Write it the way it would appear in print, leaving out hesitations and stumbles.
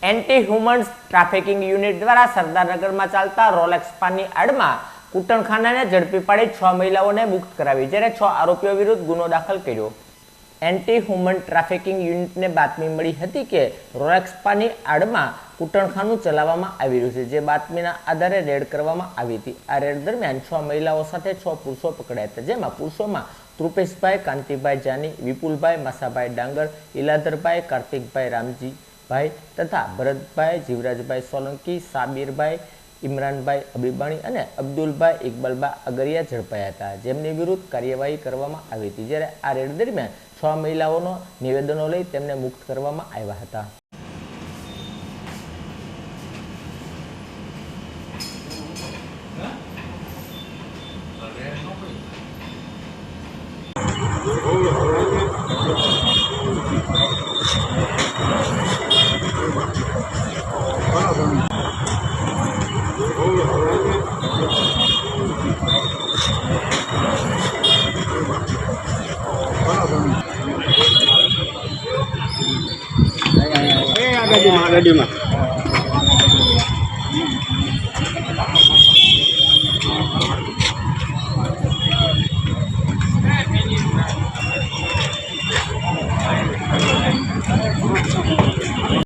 Anti human trafficking unit દ્વારા સરદારનગરમાં ચાલતા Rolex પાનની આડમાં કૂટણખાનાને ઝડપી પાડી 6 મહિલાઓને મુક્ત કરાવી, જ્યારે 6 આરોપીઓ વિરુદ્ધ ગુનો દાખલ કર્યો। એન્ટી હ્યુમન ટ્રાફિકિંગ યુનિટને બાતમી મળી હતી કે રોલેક્સ પાનની આડમાં કૂટણખાનું ચલાવવામાં આવી રહ્યું છે, જે બાતમીના આધારે રેડ કરવામાં આવી હતી। આ રેડ દરમિયાન 6 મહિલાઓ સાથે 6 પુરુષો પકડાયા હતા, જેમાં પુરુષોમાં ત્રુપેશભાઈ, કાંતિભાઈ જાની, વિપુલભાઈ, માસાભાઈ ડાંગર, ઇલાધરભાઈ, કાર્તિકભાઈ રામજીભાઈ તથા ભરતભાઈ, જીવરાજભાઈ સોલંકી, સાબીરભાઈ, ઇમરાનભાઈ અબીબાણી અને અબ્દુલભાઈ ઇકબાલભાઈ અગરિયા ઝડપાયા હતા, જેમની વિરુદ્ધ કાર્યવાહી કરવામાં આવી હતી। જ્યારે આ રેડ દરમિયાન 6 મહિલાઓનો નિવેદનો લઈ તેમને મુક્ત કરવામાં આવ્યા હતા। ગાડીમાં